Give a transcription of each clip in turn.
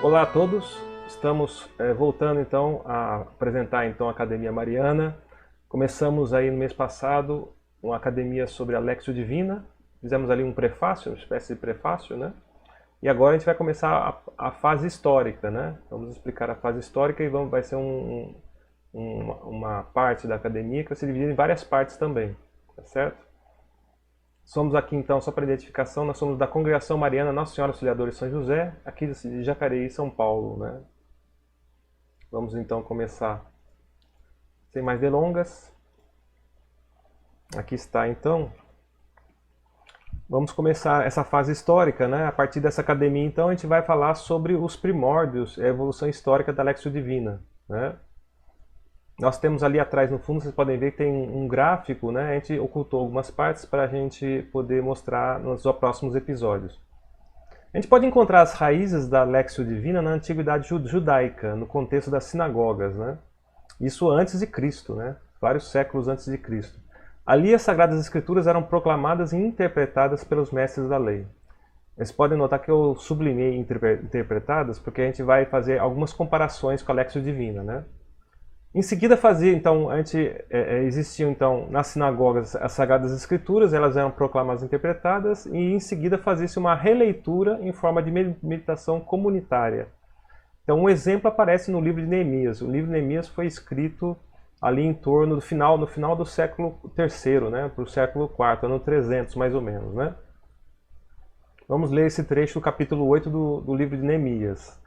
Olá a todos, estamos voltando então a apresentar então a Academia Mariana. Começamos aí no mês passado uma academia sobre a Léxio Divina, fizemos ali um prefácio, uma espécie de prefácio, né? E agora a gente vai começar a fase histórica, né? Vamos explicar a fase histórica e vai ser uma parte da academia que vai ser dividida em várias partes também, tá certo? Somos aqui então, só para identificação, nós somos da Congregação Mariana Nossa Senhora Auxiliadora de São José, aqui de Jacareí, São Paulo, né? Vamos então começar sem mais delongas. Aqui está então. Vamos começar essa fase histórica, né? A partir dessa academia então a gente vai falar sobre os primórdios, a evolução histórica da Léxio Divina, né? Nós temos ali atrás no fundo, vocês podem ver que tem um gráfico, né? A gente ocultou algumas partes para a gente poder mostrar nos próximos episódios. A gente pode encontrar as raízes da Léxio Divina na antiguidade judaica, no contexto das sinagogas, né? Isso antes de Cristo, né? Vários séculos antes de Cristo. Ali as Sagradas Escrituras eram proclamadas e interpretadas pelos mestres da lei. Vocês podem notar que eu sublinhei interpretadas porque a gente vai fazer algumas comparações com a Léxio Divina, né? Em seguida existiam então nas sinagogas as Sagradas Escrituras, elas eram proclamadas e interpretadas, e em seguida fazia-se uma releitura em forma de meditação comunitária. Então um exemplo aparece no livro de Neemias. O livro de Neemias foi escrito ali em torno no final do século III, né, para o século IV, ano 300 mais ou menos, né? Vamos ler esse trecho do capítulo 8 do livro de Neemias.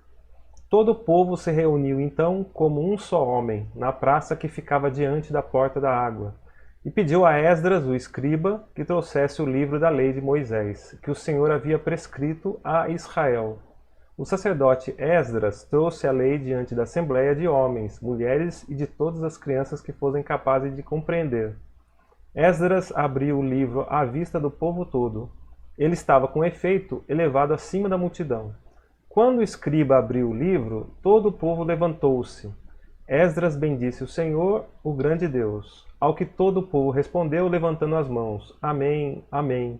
Todo o povo se reuniu então como um só homem na praça que ficava diante da porta da água, e pediu a Esdras, o escriba, que trouxesse o livro da lei de Moisés, que o Senhor havia prescrito a Israel. O sacerdote Esdras trouxe a lei diante da assembleia de homens, mulheres e de todas as crianças que fossem capazes de compreender. Esdras abriu o livro à vista do povo todo. Ele estava, com efeito, elevado acima da multidão. Quando o escriba abriu o livro, todo o povo levantou-se. Esdras bendisse o Senhor, o grande Deus. Ao que todo o povo respondeu, levantando as mãos. Amém, amém.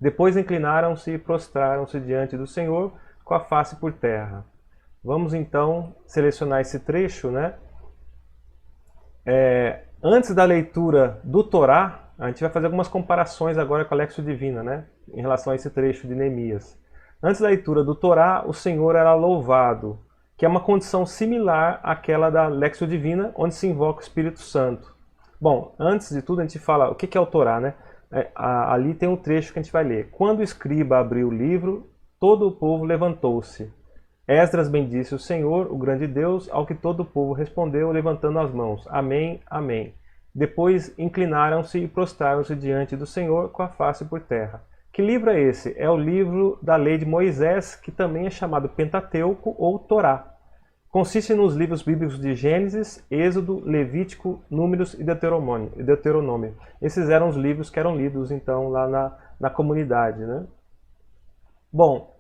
Depois inclinaram-se e prostraram-se diante do Senhor, com a face por terra. Vamos então selecionar esse trecho, né? Antes da leitura do Torá, a gente vai fazer algumas comparações agora com a Léxio Divina, né? Em relação a esse trecho de Neemias. Antes da leitura do Torá, o Senhor era louvado, que é uma condição similar àquela da Léxio Divina, onde se invoca o Espírito Santo. Bom, antes de tudo a gente fala o que é o Torá, né? Ali tem um trecho que a gente vai ler. Quando o escriba abriu o livro, todo o povo levantou-se. Esdras bendisse o Senhor, o grande Deus, ao que todo o povo respondeu, levantando as mãos. Amém, amém. Depois inclinaram-se e prostraram-se diante do Senhor, com a face por terra. Que livro é esse? É o livro da lei de Moisés, que também é chamado Pentateuco ou Torá. Consiste nos livros bíblicos de Gênesis, Êxodo, Levítico, Números e Deuteronômio. Esses eram os livros que eram lidos então lá na comunidade, né? Bom,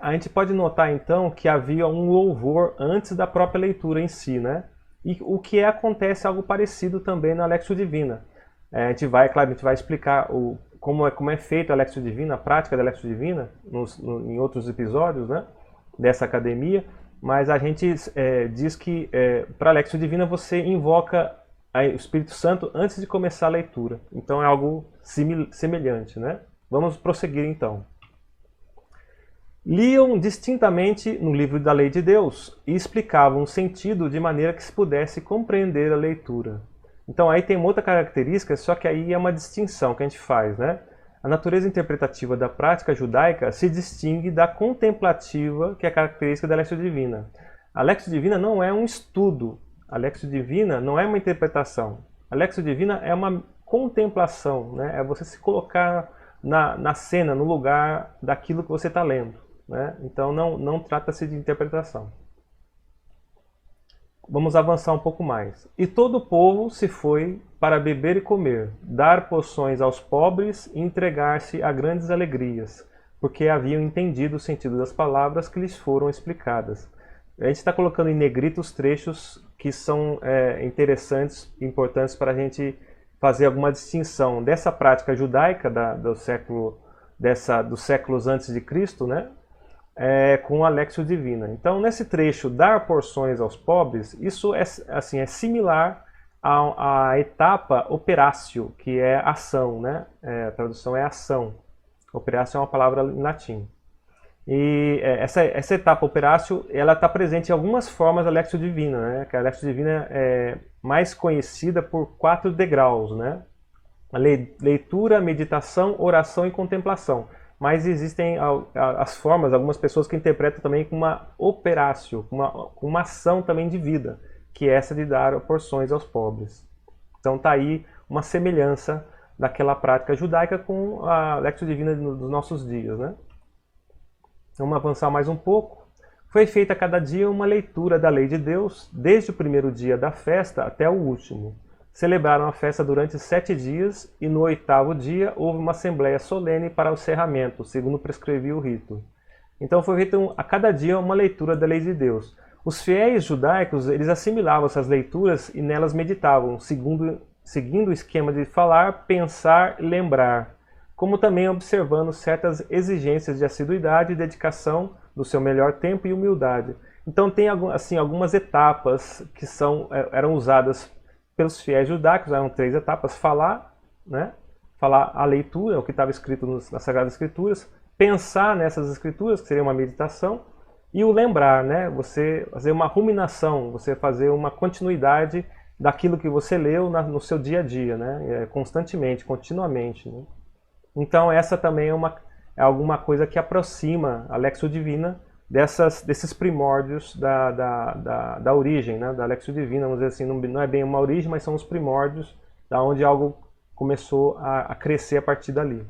a gente pode notar então que havia um louvor antes da própria leitura em si, né? E o que acontece algo parecido também na Léxio Divina. A gente vai explicar como é feita a Léxio Divina, a prática da Léxio Divina, em outros episódios, né, dessa academia, mas a gente diz que para a Léxio Divina você invoca o Espírito Santo antes de começar a leitura. Então é algo semelhante, né? Vamos prosseguir então. Liam distintamente no livro da lei de Deus e explicavam o sentido de maneira que se pudesse compreender a leitura. Então aí tem uma outra característica, só que aí é uma distinção que a gente faz, né? A natureza interpretativa da prática judaica se distingue da contemplativa, que é a característica da Léxio Divina. A Léxio Divina não é um estudo, a Léxio Divina não é uma interpretação. A Léxio Divina é uma contemplação, né? É você se colocar na cena, no lugar daquilo que você está lendo, né? Então não trata-se de interpretação. Vamos avançar um pouco mais. E todo o povo se foi para beber e comer, dar poções aos pobres e entregar-se a grandes alegrias, porque haviam entendido o sentido das palavras que lhes foram explicadas. A gente está colocando em negrito os trechos que são interessantes e importantes para a gente fazer alguma distinção dessa prática judaica dos séculos antes de Cristo, né? com a Lectio Divina. Então, nesse trecho, dar porções aos pobres, isso assim, é similar à etapa operatio, que é ação, né? A tradução é ação. Operatio é uma palavra em latim. E essa etapa operatio, ela está presente em algumas formas da Lectio Divina, né? Que a Lectio Divina é mais conhecida por 4 degraus, né? A leitura, meditação, oração e contemplação. Mas existem as formas, algumas pessoas que interpretam também como uma operatio, uma ação também de vida, que é essa de dar porções aos pobres. Então está aí uma semelhança daquela prática judaica com a Lectio Divina dos nossos dias, né? Vamos avançar mais um pouco. Foi feita a cada dia uma leitura da lei de Deus, desde o primeiro dia da festa até o último. Celebraram a festa durante 7 dias e no 8º dia houve uma assembleia solene para o cerramento, segundo prescrevia o rito. Então foi feita a cada dia uma leitura da lei de Deus. Os fiéis judaicos, eles assimilavam essas leituras e nelas meditavam, seguindo o esquema de falar, pensar e lembrar, como também observando certas exigências de assiduidade e dedicação do seu melhor tempo e humildade. Então tem assim, algumas etapas que eram usadas pelos fiéis judaicos, eram 3 etapas: falar, né? Falar a leitura, o que estava escrito nas Sagradas Escrituras, pensar nessas escrituras, que seria uma meditação, e o lembrar, né? Você fazer uma ruminação, você fazer uma continuidade daquilo que você leu no seu dia a dia, né? Constantemente, continuamente, né? Então essa também é alguma coisa que aproxima a Lectio Divina desses primórdios da origem, né? Da Lectio Divina, vamos dizer assim, não é bem uma origem, mas são os primórdios da onde algo começou a crescer a partir dali.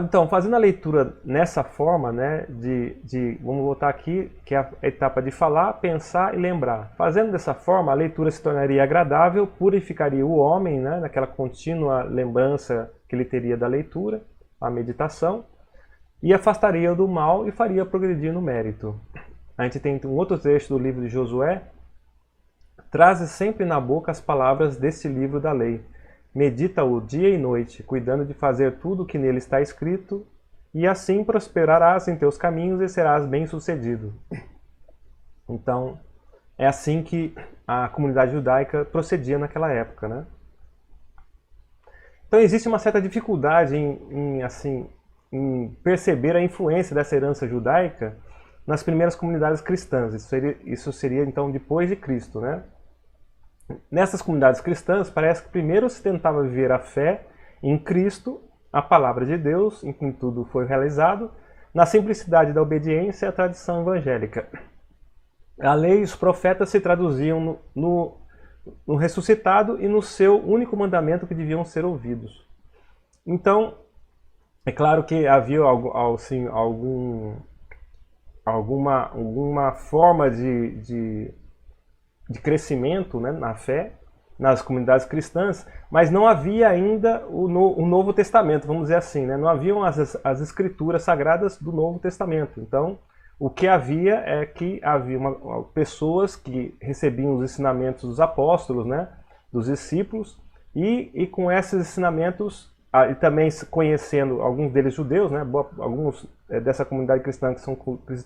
Então, fazendo a leitura nessa forma, né, vamos voltar aqui, que é a etapa de falar, pensar e lembrar. Fazendo dessa forma, a leitura se tornaria agradável, purificaria o homem, né, naquela contínua lembrança que ele teria da leitura, a meditação, e afastaria do mal e faria progredir no mérito. A gente tem um outro trecho do livro de Josué: traze sempre na boca as palavras deste livro da lei. Medita-o dia e noite, cuidando de fazer tudo o que nele está escrito, e assim prosperarás em teus caminhos e serás bem-sucedido. Então, é assim que a comunidade judaica procedia naquela época, né? Então existe uma certa dificuldade em perceber a influência dessa herança judaica nas primeiras comunidades cristãs. Isso seria então depois de Cristo, né? Nessas comunidades cristãs, parece que primeiro se tentava viver a fé em Cristo, a palavra de Deus, em quem tudo foi realizado, na simplicidade da obediência e a tradição evangélica. A lei e os profetas se traduziam no ressuscitado e no seu único mandamento que deviam ser ouvidos. Então, é claro que havia assim, alguma forma de crescimento, né, na fé, nas comunidades cristãs, mas não havia ainda o Novo Testamento, vamos dizer assim, né? Não haviam as escrituras sagradas do Novo Testamento. Então, o que havia é que havia pessoas que recebiam os ensinamentos dos apóstolos, né, dos discípulos, e com esses ensinamentos, e também conhecendo alguns deles judeus, né, alguns dessa comunidade cristã que são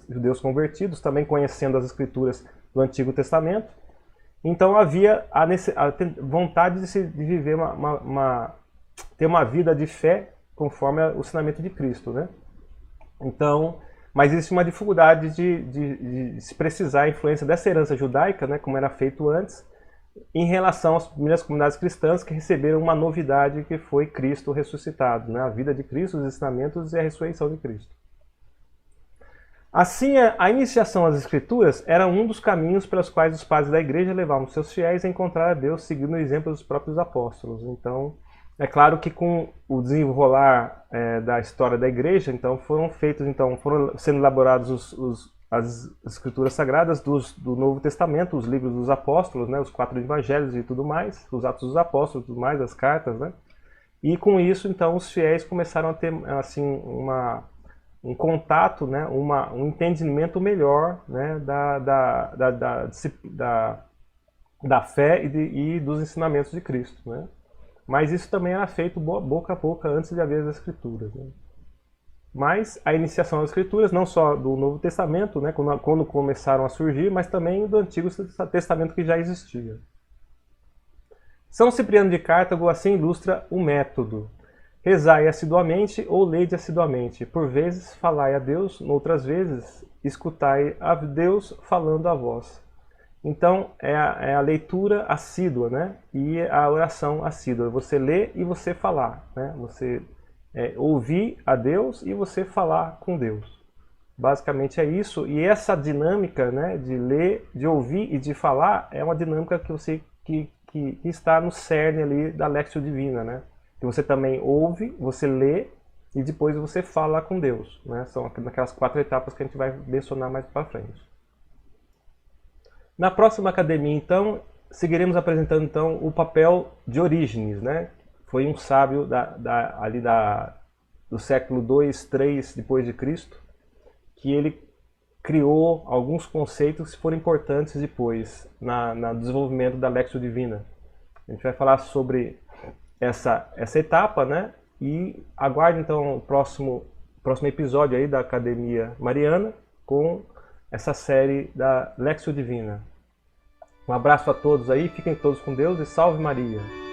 judeus convertidos, também conhecendo as escrituras do Antigo Testamento. Então havia a vontade de viver ter uma vida de fé conforme o ensinamento de Cristo, né? Então, mas existe uma dificuldade de se precisar a influência dessa herança judaica, né, como era feito antes, em relação às primeiras comunidades cristãs que receberam uma novidade que foi Cristo ressuscitado, né? A vida de Cristo, os ensinamentos e a ressurreição de Cristo. Assim, a iniciação às Escrituras era um dos caminhos pelos quais os padres da Igreja levavam seus fiéis a encontrar a Deus, seguindo o exemplo dos próprios apóstolos. Então, é claro que com o desenrolar da história da Igreja, então foram sendo elaborados as Escrituras Sagradas do Novo Testamento, os livros dos apóstolos, né, os 4 evangelhos e tudo mais, os Atos dos Apóstolos, tudo mais, as cartas, né? E com isso, então, os fiéis começaram a ter assim um contato, né, um entendimento melhor, né, da fé e dos ensinamentos de Cristo, né? Mas isso também era feito boca a boca antes de haver as Escrituras, né? mas a iniciação às Escrituras, não só do Novo Testamento, né, quando começaram a surgir, mas também do Antigo Testamento que já existia. São Cipriano de Cartago assim ilustra o método. Rezai assiduamente ou lede assiduamente. Por vezes falai a Deus, noutras vezes escutai a Deus falando a vós. Então é a leitura assídua, né? E a oração assídua. Você lê e você falar, né? Você ouvir a Deus e você falar com Deus. Basicamente é isso. E essa dinâmica, né, de ler, de ouvir e de falar é uma dinâmica que está no cerne ali da Lectio Divina, né? Que você também ouve, você lê e depois você fala com Deus, né? São aquelas 4 etapas que a gente vai mencionar mais para frente. Na próxima academia, então, seguiremos apresentando então o papel de Orígenes, né? Foi um sábio do século 2, 3 depois de Cristo, que ele criou alguns conceitos que foram importantes depois no desenvolvimento da Lectio Divina. A gente vai falar sobre essa etapa, né? E aguarde então o próximo episódio aí da Academia Mariana com essa série da Lectio Divina. Um abraço a todos aí, fiquem todos com Deus e salve Maria!